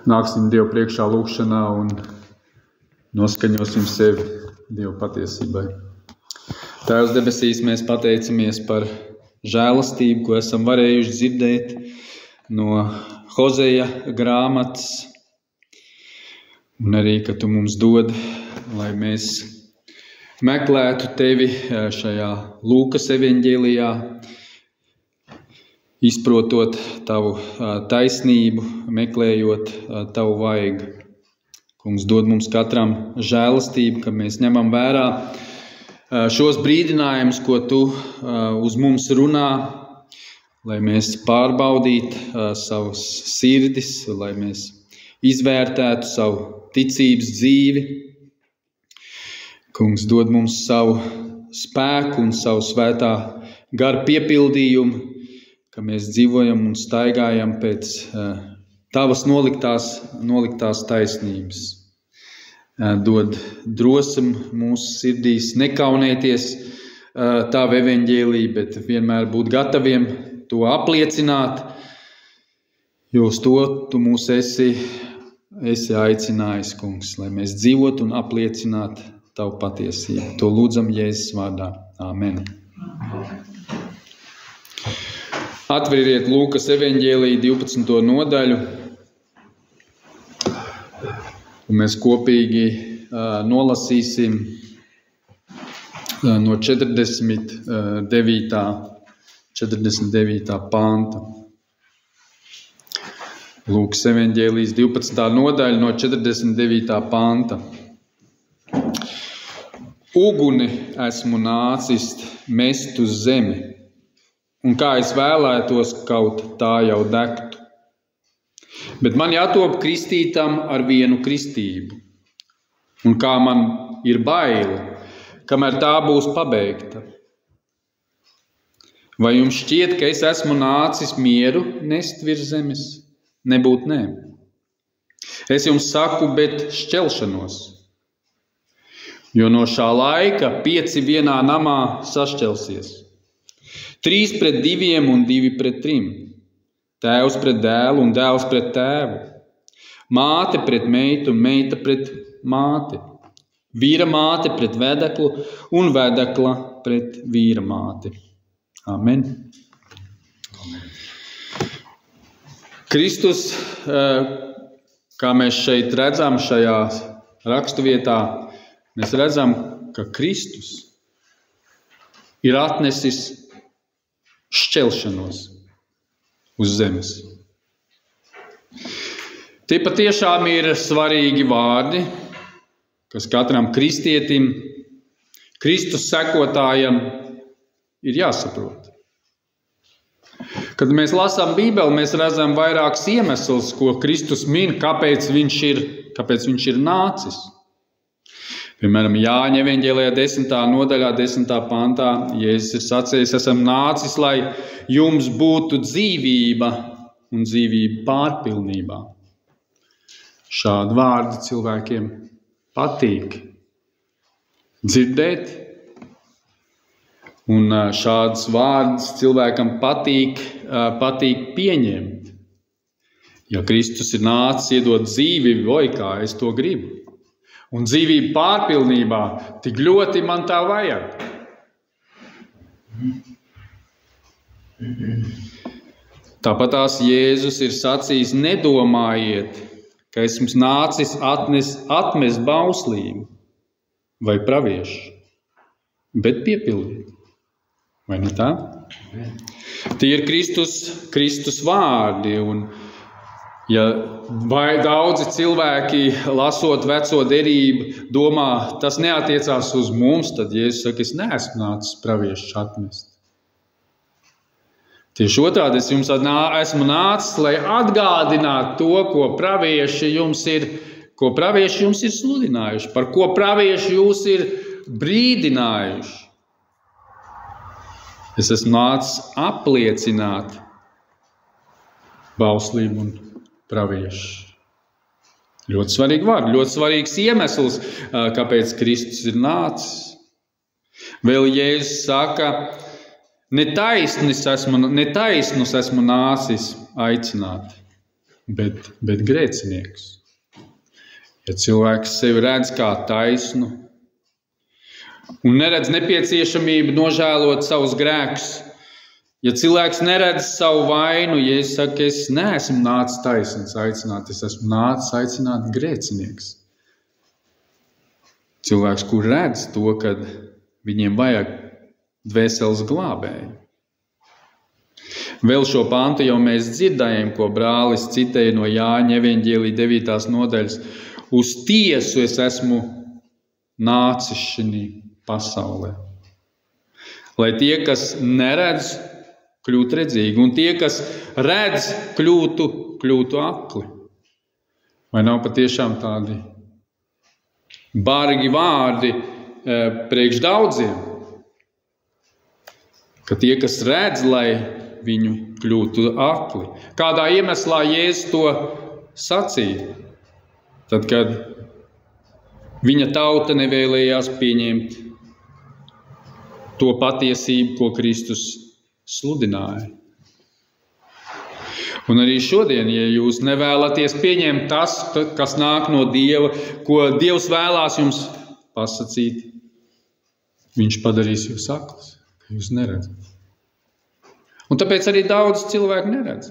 Nāksim Dievu priekšā lūgšanā un noskaņosim sevi Dievu patiesībai. Tēvs debesīs, mēs pateicamies par žēlastību, ko esam varējuši dzirdēt no Hozeja grāmatas, un arī, ka Tu mums dod, lai mēs meklētu Tevi šajā Lūkas evaņģēlijā, izprotot Tavu taisnību, meklējot Tavu vaigu. Kungs, dod mums katram žēlastību, ka mēs ņemam vērā šos brīdinājumus, ko Tu uz mums runā, lai mēs pārbaudītu savas sirdis, lai mēs izvērtētu savu ticības dzīvi. Kungs, dod mums savu spēku un savu svētā gara piepildījumu, ka mēs dzīvojam un staigājam pēc Tavas noliktās taisnības. Dod drosmi mūsu sirdīs nekaunēties Tava evaņģēlī, bet vienmēr būt gataviem to apliecināt, jo uz to Tu mūs esi aicinājis, Kungs, lai mēs dzīvotu un apliecinātu Tavu patiesību. To lūdzam Jēzus vārdā. Āmen. Atveriet Lūkas evaņģēlī 12. nodaļu, un mēs kopīgi nolasīsim no 49. panta. Lūkas evaņģēlijas 12. nodaļa no 49. panta. Uguni esmu nācis mest uz zemi, un kā es vēlētos, kaut tā jau degtu. Bet man jātop kristītam ar vienu kristību, un kā man ir baili, kamēr tā būs pabeigta. Vai jums šķiet, ka es esmu nācis mieru nest virs zemes? Nebūt nē. Es jums saku, bet šķelšanos. Jo no šā laika 5 vienā namā sašķelsies. 3 pret 2 un 2 pret 3. Tēvs pret dēlu un dēls pret tēvu. Māte pret meitu un meita pret māti. Vīra māte pret vedeklu un vedekla pret vīra māti. Amen. Kristus, kā mēs šeit redzam šajā raksturvietā, mēs redzam, ka Kristus ir atnesis šķelšanos uz zemes. Tie patiešām ir svarīgi vārdi, kas katram kristietim, Kristus sekotājam ir jāsaprot. Kad mēs lasām Bībeli, mēs redzam vairākus iemeslus, ko Kristus min, kāpēc viņš ir nācis. Piemēram, Jāņa evaņģēlijā 10. nodaļā, 10. pantā, Jēzus ir sacījis, esam nācis, lai jums būtu dzīvība un dzīvība pārpilnībā. Šādi vārdi cilvēkiem patīk dzirdēt, un šāds vārds cilvēkam patīk pieņemt. Ja Kristus ir nācis iedot dzīvību, oi, kā es to gribu. Un dzīvība pārpilnībā, tik ļoti man tā vajag. Tāpatās Jēzus ir sacījis, nedomājiet, ka esmu nācis atmest bauslību vai praviešu, bet piepildīt. Vai ne tā? Tie ir Kristus vārdi, un ja vai daudzi cilvēki, lasot veco derību, domā, tas neatiecās uz mums, tad Jēzus saka, es neesmu nācis praviešus atmest. Tieši otrādi, es jums esmu nācis, lai atgādinātu to, ko pravieši jums ir sludinājuši, par ko pravieši jūs ir brīdinājuši. Es esmu nācis apliecināt bauslību un praviešu. Ļoti svarīgi vārdi, ļoti svarīgs iemesls, kāpēc Kristus ir nācis. Vēl Jēzus saka, netaisnus esmu nācis aicināt, bet grēcinieks. Ja cilvēks sevi redz kā taisnu un neredz nepieciešamību nožēlot savus grēkus, ja cilvēks neredz savu vainu, ja es saku, es neesmu nācis taisns aicināt, es esmu nācis aicināt grēcinieks. Cilvēks, kur redz to, kad viņiem vajag dvēseles glābēju. Vēl šo pantu jau mēs dzirdējām, ko brālis citēja no Jāņa evaņģēlija 9. nodaļas. Uz tiesu es esmu nācis šī pasaulē. Lai tie, kas neredz, kļūtu redzīgi, un tie, kas redz, kļūtu akli. Vai nav patiešām tādi bargi vārdi priekš daudziem? Ka tie, kas redz, lai viņu kļūtu akli. Kādā iemeslā Jēzus to sacīja? Tad, kad viņa tauta nevēlējās pieņemt to patiesību, ko Kristus sludināja. Un arī šodien, ja jūs nevēlaties pieņemt tas, kas nāk no Dieva, ko Dievs vēlās jums pasakīt, viņš padarīs jūs aklas, ka jūs neredzat. Un tāpēc arī daudz cilvēku neredz.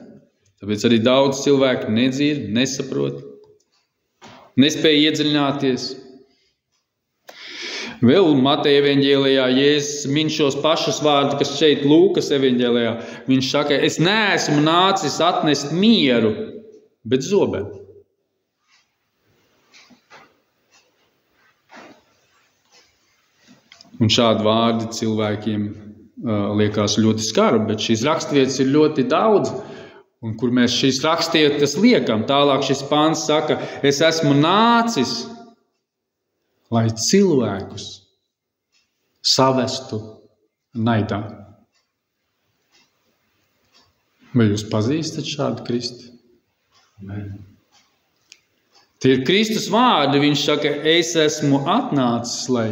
Tāpēc arī daudz cilvēku nedzird, nesaprot, nespēja iedziļināties. Vēl Mateja evaņģēlijā Jēzus min šos pašus vārdus, kas šeit Lūkas evaņģēlijā. Viņš saka, es neesmu nācis atnest mieru, bet zobenu. Un šādi vārdi cilvēkiem liekas ļoti skarbi, bet šīs rakstvietas ir ļoti daudz, un kur mēs šīs rakstvietas liekam. Tālāk šis pāns saka, es esmu nācis, lai cilvēkus savestu naidā. Vai jūs pazīstat šādu Kristu? Tie ir Kristus vārdi. Viņš saka, es esmu atnācis, lai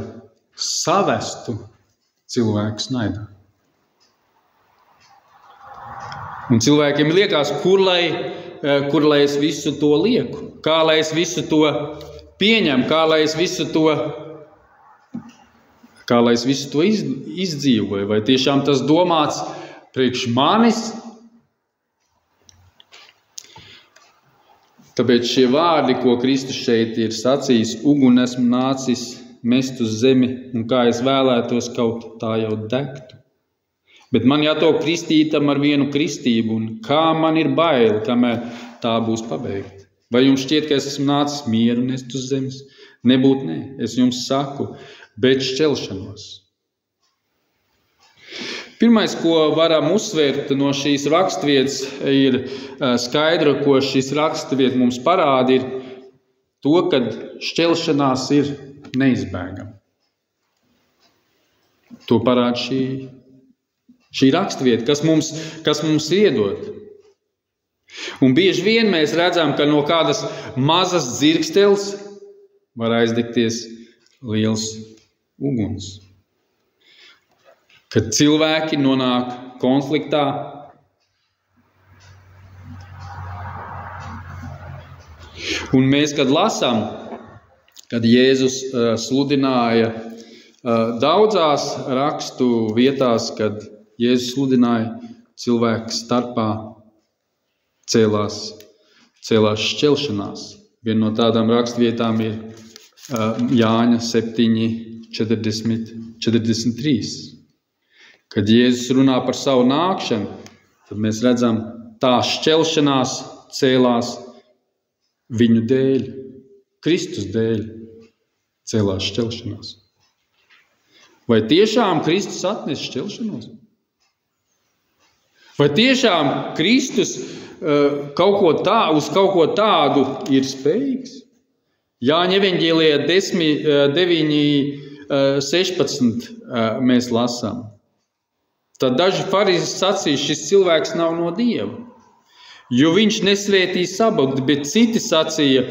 savestu cilvēkus naidā. Un cilvēkiem liekas, kur lai es visu to lieku? Kā lai es visu to pieņem, kā lai es visu to izdzīvoju, vai tiešām tas domāts priekš manis? Tāpēc šie vārdi, ko Kristus šeit ir sacījis, uguni esmu nācis mest uz zemi, un kā es vēlētos, kaut tā jau degtu. Bet man jātop kristītam ar vienu kristību, un kā man ir bail, kamēr tā būs pabeigta. Vai jums šķiet, ka es esmu nācis mieru nest uz zemes? Nebūt ne. Es jums saku, bet šķelšanos. Pirmais, ko varam uzsvērt no šīs rakstvietas, ir skaidra, ko šīs rakstvieta mums parāda, ir to, ka šķelšanās ir neizbēgama. To parāda šī rakstvieta, kas mums iedod. Un bieži vien mēs redzam, ka no kādas mazas dzirksteles var aizdegties liels uguns. Kad cilvēki nonāk konfliktā, un mēs, kad lasām, kad Jēzus sludināja daudzās rakstu vietās, kad Jēzus sludināja cilvēku starpā, cēlās šķelšanās. Viena no tādām rakstvietām ir Jāņa 7:43. Kad Jēzus runā par savu nākšanu, tad mēs redzam, tā šķelšanās cēlās viņu dēļ, Kristus dēļ cēlās šķelšanās. Vai tiešām Kristus atnes šķelšanos? Vai tiešām Kristus uz kaut ko tādu ir spējīgs? Jāņa evaņģēlijā 9:16 mēs lasām. Tad daži farizeji sacīja, šis cilvēks nav no Dieva, jo viņš nesvētī sabatu, bet citi sacīja,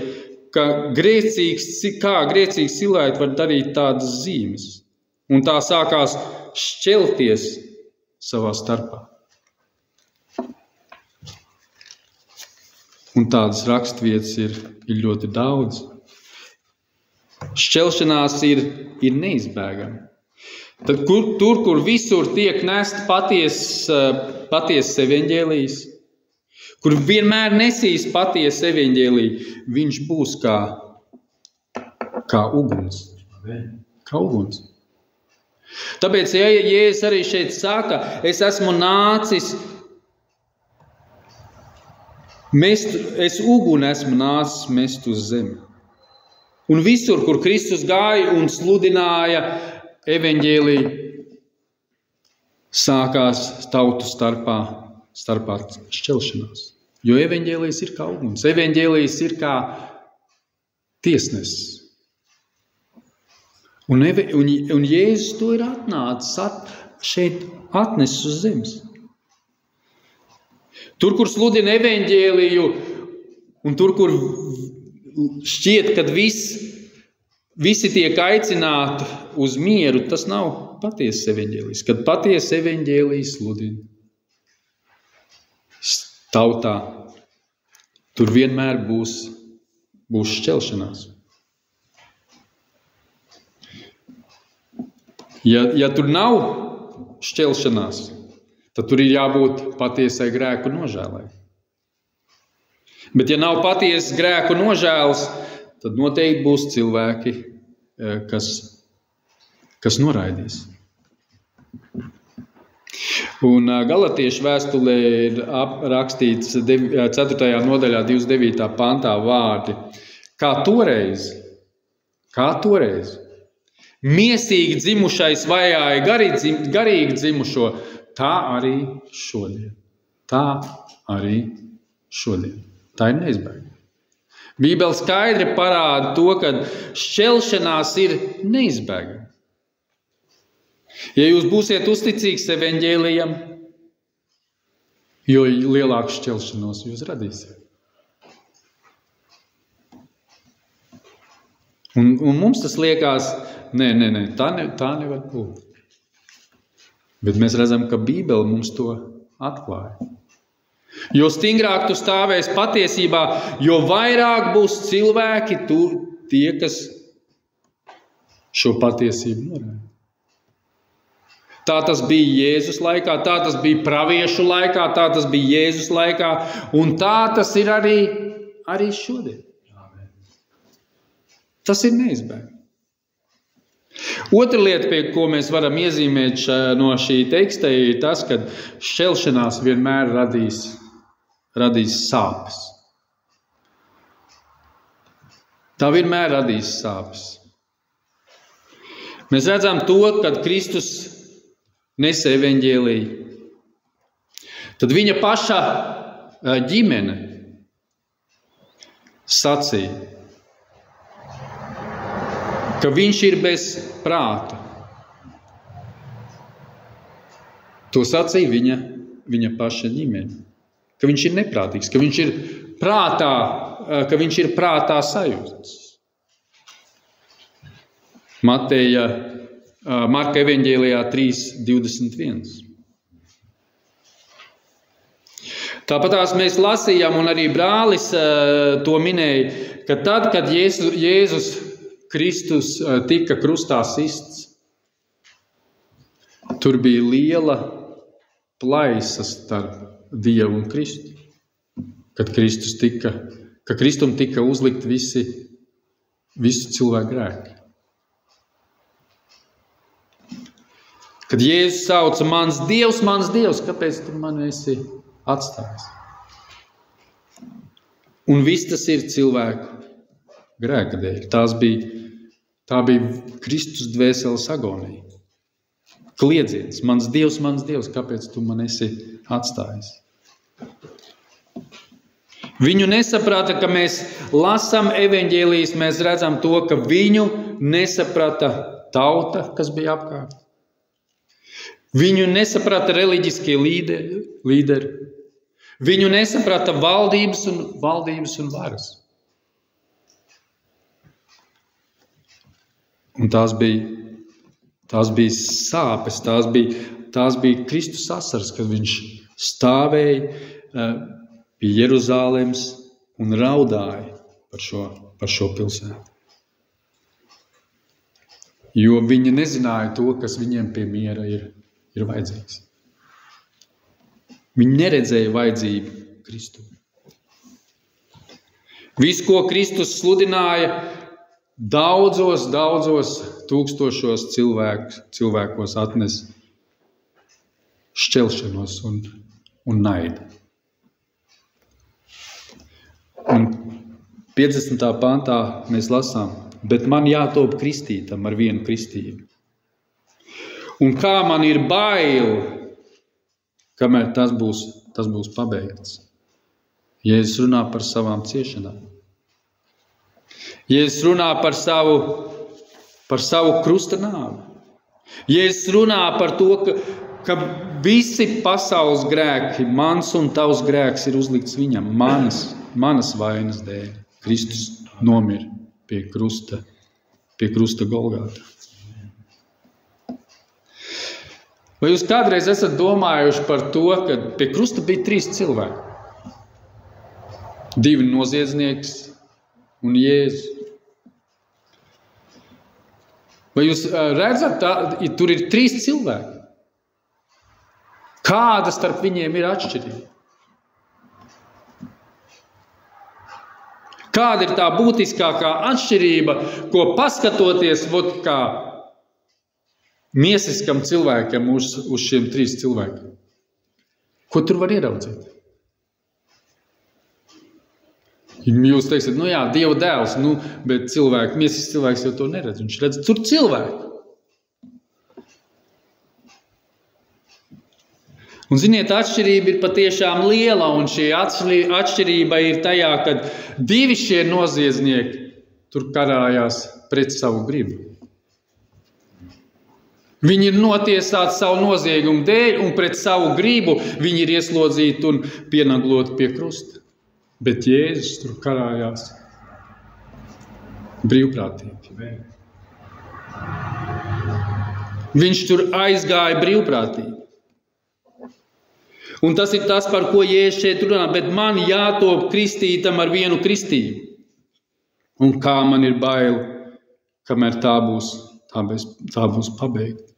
ka kā grēcīgs cilvēks var darīt tādas zīmes. Un tā sākās šķelties savā starpā. Un tādas rakstvietas ir ļoti daudz. Šķelšanās ir neizbēgama. Tad kur visur tiek nest patiesas evaņģēlijs, kur vienmēr nesīs patiesa evaņģēlija, viņš būs kā uguns. Kā uguns. Tāpēc, ja Jēzus arī šeit saka, es esmu nācis, es uguni esmu nācis mest uz zemi. Un visur, kur Kristus gāja un sludināja evaņģēliju, sākās tautu starpā šķelšanās. Jo evaņģēlijs ir kā uguns. Evaņģēlijs ir kā tiesnesis. Un Jēzus to ir šeit atnesis uz zemes. Tur, kur sludina evaņģēliju, un tur, kur šķiet, kad visi tiek aicināti uz mieru, tas nav patiesas evaņģēlijs. Kad patiesas evaņģēlijs sludina tautā, tur vienmēr būs šķelšanās. Ja tur nav šķelšanās, tad tur ir jābūt patiesai grēku nožēlai. Bet ja nav patiesas grēku nožēlas, tad noteikti būs cilvēki, kas noraidīs. Un Galatiešu vēstulē ir rakstīts 4. nodaļā 29. pantā vārdi. Kā toreiz, miesīgi dzimušais vajāja garīgi dzimušo, tā arī šodien. Tā ir neizbēgama. Bībele skaidri parāda to, ka šķelšanās ir neizbēgama. Ja jūs būsiet uzticīgs evaņģēlijam, jo lielāku šķelšanos jūs radīsiet. Un mums tas liekas, tā nevar būt. Bet mēs redzam, ka Bībele mums to atklāja. Jo stingrāk tu stāvēsi patiesībā, jo vairāk būs cilvēki tie, kas šo patiesību noraida. Tā tas bija Jēzus laikā, tā tas bija praviešu laikā, tā tas bija Jēzus laikā, un tā tas ir arī šodien. Tas ir neizbēgami. Otra lieta, pie ko mēs varam iezīmēt no šī teksta, ir tas, ka šķelšanās vienmēr radīs sāpes. Tā vienmēr radīs sāpes. Mēs redzam to, kad Kristus nesa evaņģēliju. Tad viņa paša ģimene sacīja, ka viņš ir bez prāta. To sacīja viņa paša ģimene. Ka viņš ir neprātīgs, ka viņš ir prātā sajūts. Marka evaņģēlijā 3:21. Tāpatās mēs lasījām, un arī brālis to minēja, ka tad, kad Jēzus Kristus tika krustā sists, tur bija liela plaisa starp Dievu un Kristu. Kad Kristum tika uzlikt visu cilvēku grēki. Kad Jēzus sauca, mans Dievs, kāpēc tu mani esi atstājis? Un viss tas ir cilvēku grēka dēļ. Tā bija Kristus dvēseles agonija. Kliedziens, mans Dievs, kāpēc tu mani esi atstājis? Viņu nesaprata, ka mēs lasām evaņģēlijas, mēs redzam to, ka viņu nesaprata tauta, kas bija apkārt. Viņu nesaprata reliģiskie līderi. Viņu nesaprata valdības un varas. Un tās bija sāpes, tās bija Kristus asaras, kad viņš stāvēja pie Jeruzālēmas un raudāja par šo pilsētu. Jo viņi nezināja to, kas viņiem pie miera ir vajadzīgs. Viņi neredzēja vajadzību Kristu. Viss, ko Kristus sludināja, daudzos tūkstošos cilvēkos atnes šķelšanos un naidu. Un 50. pantā mēs lasām, bet man jātop kristītam ar vienu kristību. Un kā man ir bail, kamēr tas būs pabeigts. Jēzus runā par savām ciešanām. Jēzus runā par savu krusta nāvi. Jēzus runā par to, ka visi pasaules grēki, mans un tavs grēks ir uzlikts viņam, manas vainas dēļ. Kristus nomira pie krusta Golgātā. Vai jūs kādreiz esat domājuši par to, ka pie krusta bija 3 cilvēki? 2 noziedznieks un Jēzus. Vai jūs redzat, tur ir 3 cilvēki? Kāda starp viņiem ir atšķirība? Kāda ir tā būtiskākā atšķirība, ko paskatoties kā miesiskam cilvēkam uz šiem 3 cilvēkiem? Ko tur var ieraudzīt? Jūs teiksiet, Dieva dēls, bet miesisks cilvēks jau to neredz. Viņš redz tur cilvēku. Un ziniet, atšķirība ir patiešām liela, un šī atšķirība ir tajā, ka 2 šie noziedznieki tur karājās pret savu gribu. Viņi ir notiesāti savu noziegumu dēļ, un pret savu gribu viņi ir ieslodzīti un pienagloti pie krusta. Bet Jēzus tur karājās brīvprātīgi. Viņš tur aizgāja brīvprātīgi. Un tas ir tas, par ko Jēzus šeit runā, bet man jātop kristītam ar vienu kristību. Un kā man ir bail, kamēr tā būs pabeigta.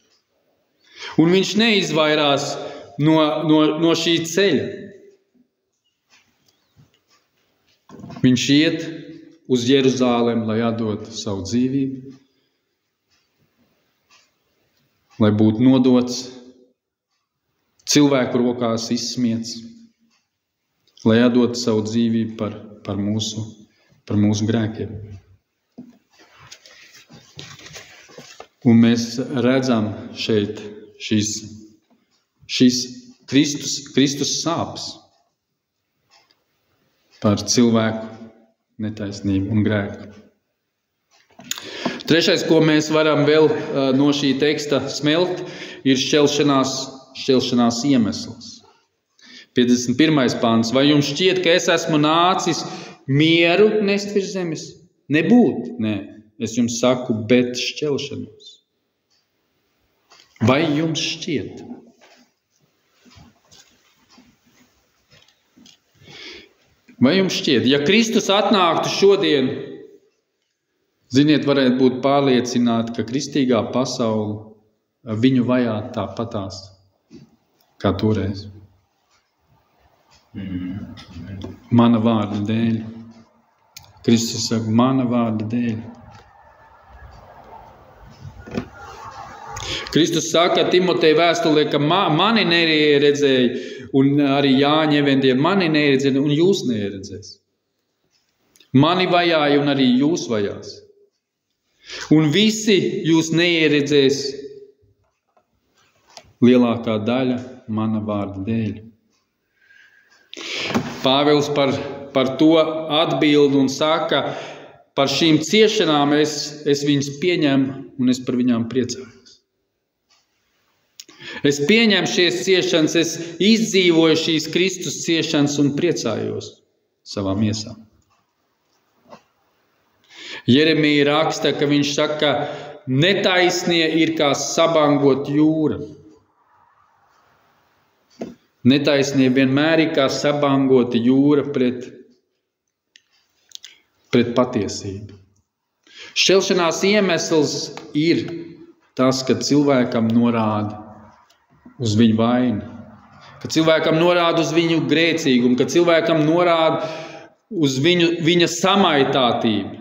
Un viņš neizvairās no šī ceļa. Viņš iet uz Jeruzālemi, lai atdot savu dzīvību, lai būtu nodots cilvēku rokās izsmiets, lai atdot savu dzīvību par mūsu grēkiem. Un mēs redzam šeit šīs Kristus sāpes par cilvēku netaisnību un grēku. Trešais, ko mēs varam vēl no šī teksta smelt, ir šķelšanās iemesls. 51. pāns. Vai jums šķiet, ka es esmu nācis mieru nest virs zemes? Nebūt, nē. Es jums saku, bet šķelšanos. Vai jums šķiet? Vai jums šķiet, ja Kristus atnāktu šodien, ziniet, varētu būt pārliecināti, ka kristīgā pasaule viņu vajātu tāpatās kā toreiz. Mana vārda dēļ. Kristus saka, mana vārda dēļ. Kristus saka Timoteja vēstulē, ka mani neredzēja, un arī Jāņa evanģēlijā mani neredzēja, un jūs neredzēs. Mani vajāja, un arī jūs vajās. Un visi jūs neieredzēs, lielākā daļa mana vārda dēļ. Pāvils par to atbild un saka, par šīm ciešanām es viņus pieņemu, un es par viņām priecājos. Es pieņemu šīs ciešanas, es izdzīvoju šīs Kristus ciešanas un priecājos savā miesā. Jeremija raksta, ka viņš saka, netaisnie ir kā sabangot jūra. Netaisnie vienmēr ir kā sabangota jūra pret patiesību. Šķelšanās iemesls ir tas, ka cilvēkam norāda uz viņu vainu, ka cilvēkam norāda uz viņu grēcīgumu, ka cilvēkam norāda uz viņa samaitātību.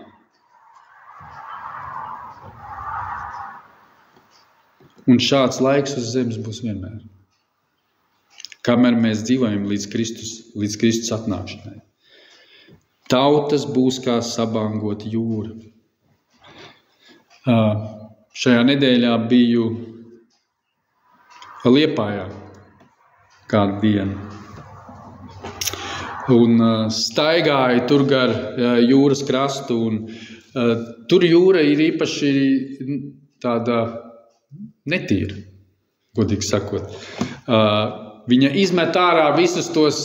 Un šāds laiks uz zemes būs vienmēr. Kamēr mēs dzīvojam līdz Kristus atnākšanai. Tautas būs kā sabangota jūra. Šajā nedēļā biju Liepājā kādu dienu. Un staigāju tur gar jūras krastu. Un, tur jūra ir īpaši tāda netīra, godīgi sakot. Viņa izmet ārā visus tos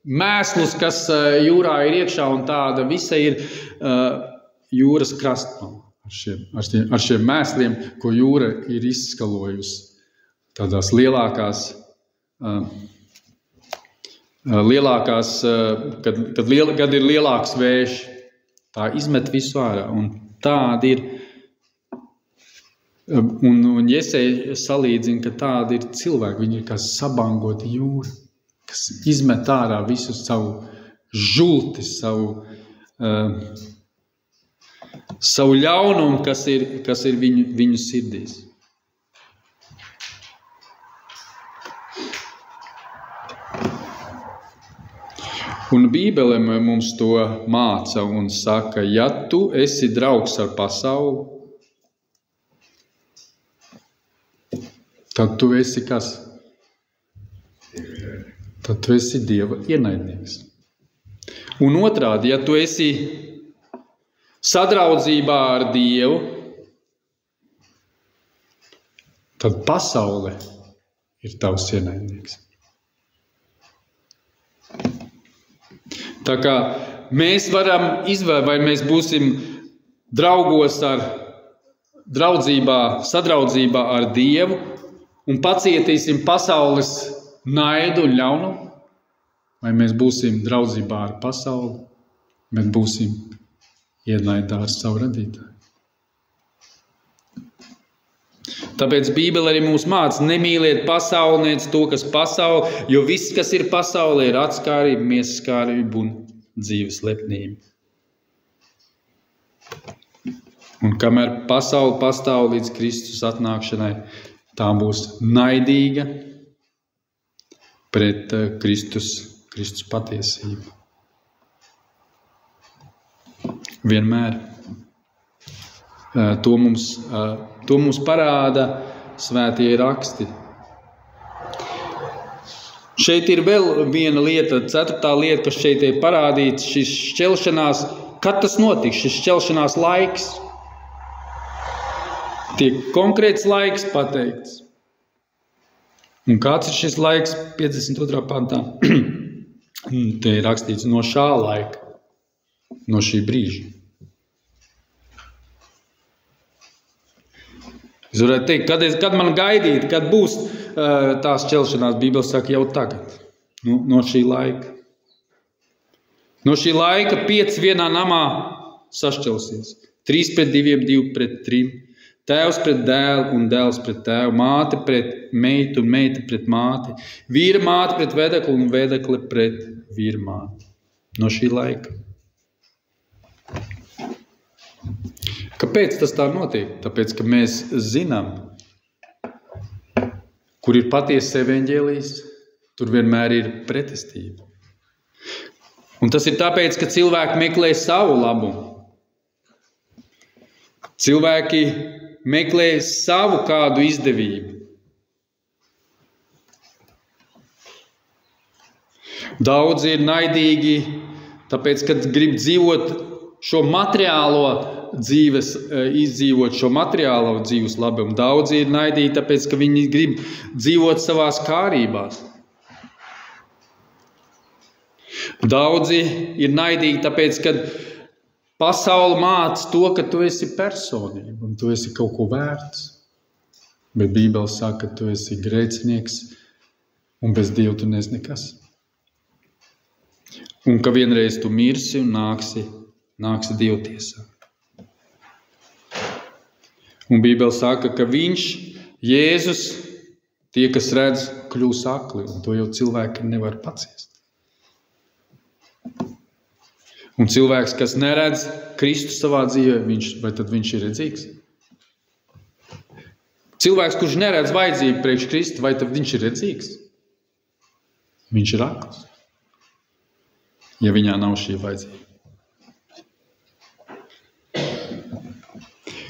mēslus, kas jūrā ir iekšā, un tāda visa ir jūras krastā ar šiem mēsliem, ko jūra ir izskalojusi tādās lielākās, kad ir lielāks vējš. Tā izmet visu ārā, un tāda ir. Un Jesēja salīdzina, ka tāda ir cilvēki, viņi ir kā sabangota jūra, kas izmet ārā visu savu žulti, savu ļaunumu, kas ir viņu sirdīs. Un Bībele mums to māca un saka, ja tu esi draugs ar pasauli, tad tu esi kas? Tad tu esi Dieva ienaidnieks. Un otrādi, ja tu esi sadraudzībā ar Dievu, tad pasaule ir tavs ienaidnieks. Tā kā mēs varam izvēlēt, vai mēs būsim sadraudzībā ar Dievu un pacietīsim pasaules naidu un ļaunumu, vai mēs būsim draudzībā ar pasauli, bet būsim ienaidā ar savu radītāju. Tāpēc Bībele arī mūs māca, nemīliet pasauli, nec to, kas pasauli, jo viss, kas ir pasaulē, ir atskārība, miesaskārība un dzīves lepnība. Un kamēr pasaule pastāv līdz Kristus atnākšanai, tā būs naidīga pret Kristus patiesību. Vienmēr. To mums parāda svētie raksti. Šeit ir vēl viena lieta, 4. lieta, kas šeit ir parādīts, šis šķelšanās, kad tas notiks, šis šķelšanās laiks. Tiek konkrēts laiks pateikts. Un kāds ir šis laiks 52. pantā? Te ir rakstīts no šā laika, no šī brīža. Es varētu teikt, kad man gaidīt, kad būs tās šķelšanās, Bībele saka jau tagad, no šī laika. No šī laika 5 vienā namā sašķelsies. 3 pret 2, 2 pret 3. Tēvs pret dēlu un dēls pret tēvu. Māte pret meitu un meita pret māti. Vīra māte pret vedekli un vedekli pret vīra māti. No šī laika. Kāpēc tas tā notiek? Tāpēc, ka mēs zinām, kur ir patiesas evaņģēlijs, tur vienmēr ir pretestība. Un tas ir tāpēc, ka cilvēki meklē savu labumu. Cilvēki meklē savu kādu izdevību. Daudzi ir naidīgi, tāpēc, kad grib dzīvot šo materiālo dzīves, izdzīvot šo materiālo dzīves labumu. Daudzi ir naidīgi, tāpēc, ka viņi grib dzīvot savās kārībās. Daudzi ir naidīgi, tāpēc, ka pasaule māca to, ka tu esi personība un tu esi kaut ko vērts. Bet Bībele saka, ka tu esi grēcinieks un bez Dieva tu neesi nekas. Un ka vienreiz tu mirsi un nāksi nāksi dievtiesā. Un Bībele saka, ka viņš, Jēzus, tie, kas redz, kļūs akli, un to jau cilvēki nevar paciest. Un cilvēks, kas neredz Kristu savā dzīvē, vai tad viņš ir redzīgs? Cilvēks, kurš neredz vajadzību priekš Kristu, vai tad viņš ir redzīgs? Viņš ir akls, ja viņā nav šī vajadzība.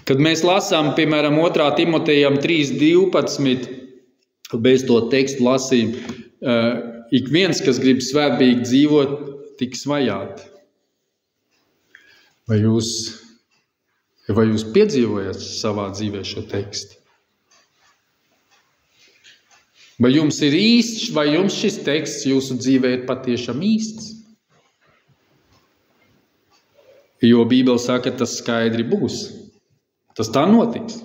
Kad mēs lasām, piemēram, 2. Timotejam 3.12, bez to tekstu lasījumu, ik viens, kas grib svētbīgi dzīvot, tiks vajāti. Vai jūs piedzīvojat savā dzīvē šo tekstu? Vai jums ir īsts, vai jums šis teksts jūsu dzīvē ir patiešām īsts? Jo Bībele saka, tas skaidri būs. Tas tā notiks.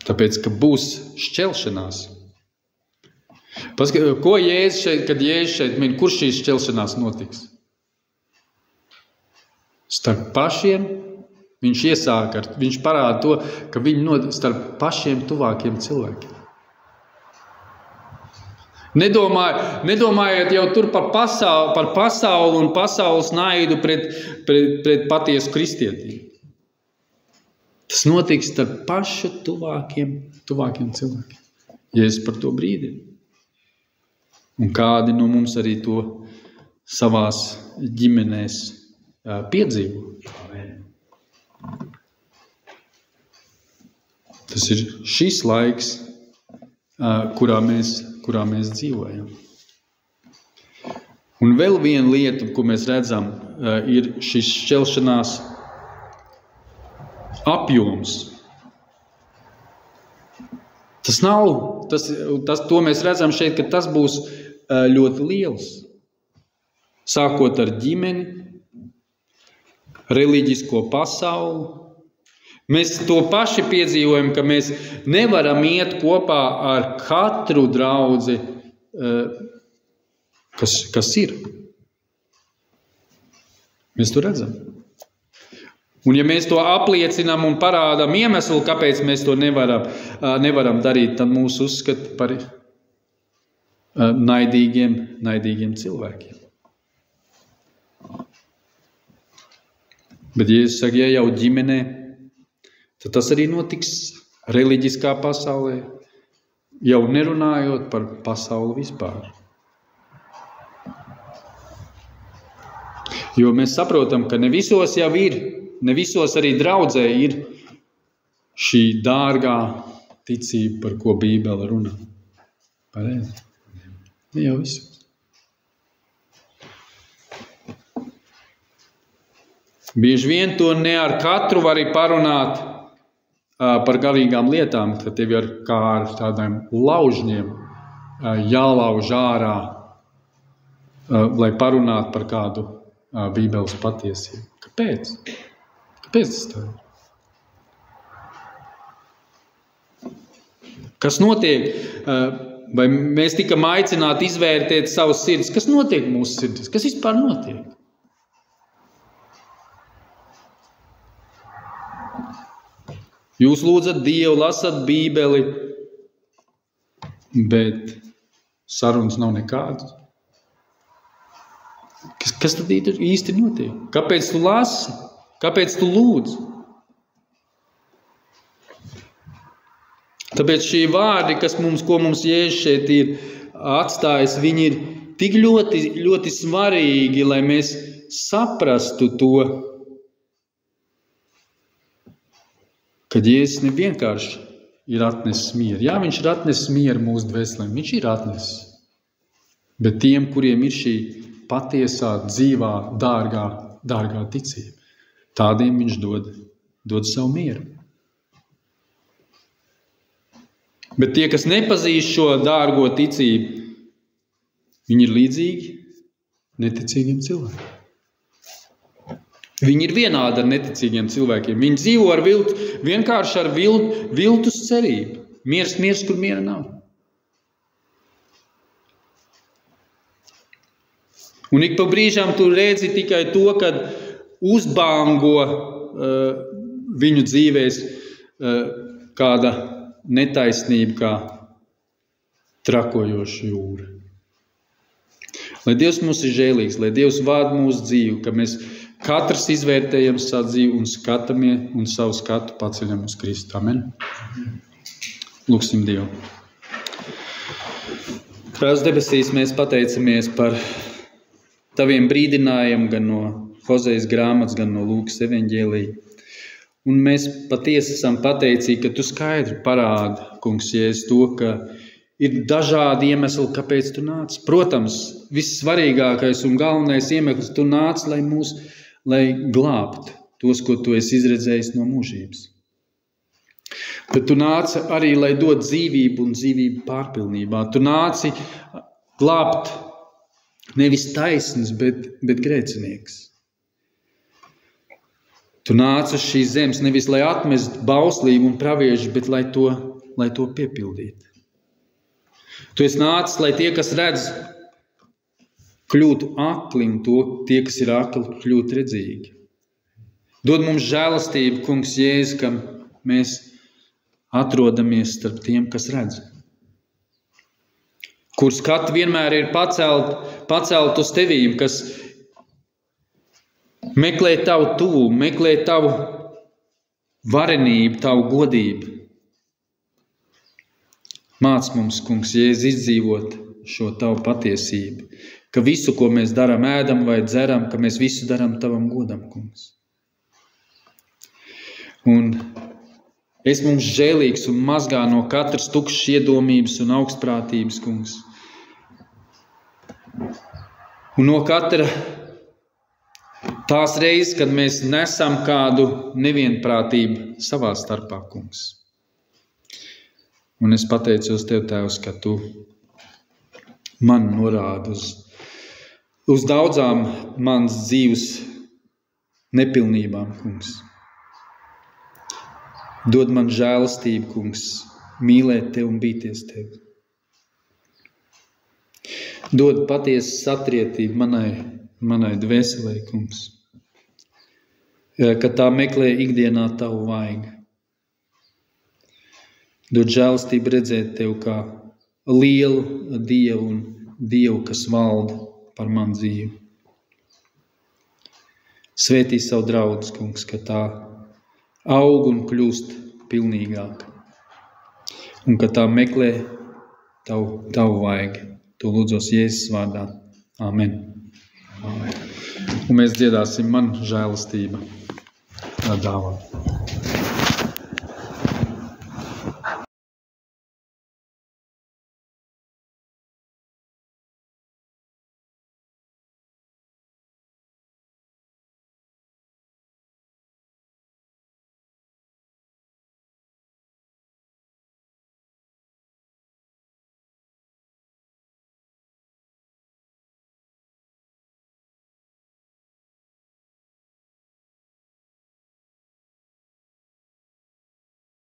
Tāpēc, ka būs šķelšanās. Ko Jēzus šeit, kad Jēzus šeit min, kur šīs šķelšanās notiks? Starp pašiem viņš iesāka, viņš parāda to, ka viņi starp pašiem tuvākiem cilvēkiem. Nedomājiet jau tur par pasauli un pasaules naidu pret patiesu kristietību. Tas notiks starp pašu tuvākiem cilvēkiem. Jēzus par to brīdina. Un kādi no mums arī to savās ģimenēs piedzīvo. Tas ir šis laiks, kurā mēs dzīvojam. Un vēl viena lieta, ko mēs redzam, ir šis šķelšanās apjoms. To mēs redzam šeit, ka tas būs ļoti liels. Sākot ar ģimeni, reliģisko pasauli. Mēs to paši piedzīvojam, ka mēs nevaram iet kopā ar katru draudzi, kas ir. Mēs to redzam. Un ja mēs to apliecinām un parādām iemeslu, kāpēc mēs to nevaram darīt, tad mūs uzskata par naidīgiem cilvēkiem. Bet Jēzus saka, ja jau ģimenē, tad tas arī notiks reliģiskā pasaulē, jau nerunājot par pasauli vispār. Jo mēs saprotam, ka ne visos jau ir, ne visos arī draudzē ir šī dārgā ticība, par ko Bībele runā. Pareizi? Ne jau visos. Bieži vien to ne ar katru var arī parunāt par garīgām lietām, ka tev ir kā ar tādiem laužņiem jālauž ārā, lai parunātu par kādu Bībeles patiesību. Kāpēc? Kāpēc tas tā ir? Kas notiek? Vai mēs tikam aicināti izvērtēt savas sirdis? Kas notiek mūsu sirdis? Kas vispār notiek? Jūs lūdzat Dievu, lasat Bībeli, bet sarunas nav nekādas. Kas tad īsti notiek? Kāpēc tu lasi? Kāpēc tu lūdzi? Tāpēc šī vārdi, ko mums Jēzus šeit ir atstājis, viņi ir tik ļoti, ļoti svarīgi, lai mēs saprastu to, kad Jēzus nevienkārši ir atnesis mieru. Jā, viņš ir atnesis mieru mūsu dvēselēm, viņš ir atnesis. Bet tiem, kuriem ir šī patiesā, dzīvā, dārgā ticība, tādiem viņš dod savu mieru. Bet tie, kas nepazīst šo dārgo ticību, viņi ir līdzīgi neticīgiem cilvēkiem. Viņi ir vienādi ar neticīgiem cilvēkiem. Viņi dzīvo vienkārši ar viltus cerību. Miers, kur miera nav. Un ik pa brīžām tu redzi tikai to, kad uzbāngo viņu dzīvēs kāda netaisnība, kā trakojoša jūra. Lai Dievs mums ir žēlīgs, lai Dievs vāda mūsu dzīvi, ka mēs katrs izvērtējam savu dzīvi un skatāmies un savu skatu paceļam uz Kristu. Amen. Lūksim Dievu. Tēvs debesīs, mēs pateicamies par Taviem brīdinājumiem gan no Hozejas grāmatas, gan no Lūkas evaņģēlija. Un mēs patiesi esam pateicīgi, ka Tu skaidri parādi, kungs, Jēzus, to, ka ir dažādi iemesli, kāpēc Tu nāc. Protams, vissvarīgākais un galvenais iemesls Tu nāc, lai glābt tos, ko Tu esi izredzējis no mūžības. Bet Tu nāci arī, lai dod dzīvību un dzīvību pārpilnībā. Tu nāci glābt nevis taisns, bet grēcinieks. Tu nāci uz šīs zemes nevis, lai atmest bauslību un praviešu, bet lai to piepildītu. Tu esi nācis, lai tie, kas redz, kļūtu akli, un tie, kas ir akli, kļūtu redzīgi. Dod mums žēlastību, kungs Jēzus, ka mēs atrodamies starp tiem, kas redz. Kur skati vienmēr ir pacelt uz tevīm, kas meklē Tavu tuvu, meklē Tavu varenību, Tavu godību. Māc mums, kungs, Jēzus, izdzīvot šo Tavu patiesību, ka visu, ko mēs darām, ēdam vai dzeram, ka mēs visu darām Tavam godam, kungs. Un es mums žēlīgs un mazgā no katras tukšas iedomības un augstprātības, kungs. Un no katra tās reizes, kad mēs nesam kādu nevienprātību savā starpā, kungs. Un es pateicos Tev, Tēvs, ka Tu man norādi uz daudzām manas dzīves nepilnībām, kungs. Dod man žēlastību, kungs, mīlēt Tev un bīties Tev. Dod patiesu satrietību manai dvēselē, kungs, ka tā meklē ikdienā Tavu vaigu. Dod žēlastību redzēt Tev kā lielu Dievu un Dievu, kas valda par manu dzīvi. Svētī savu draudz, kungs, ka tā aug un kļūst pilnīgāk. Un ka tā meklē tavu vaigu. To lūdzos Jēzus vārdā. Amen. Un mēs dziedāsim man žēlastība dāvā.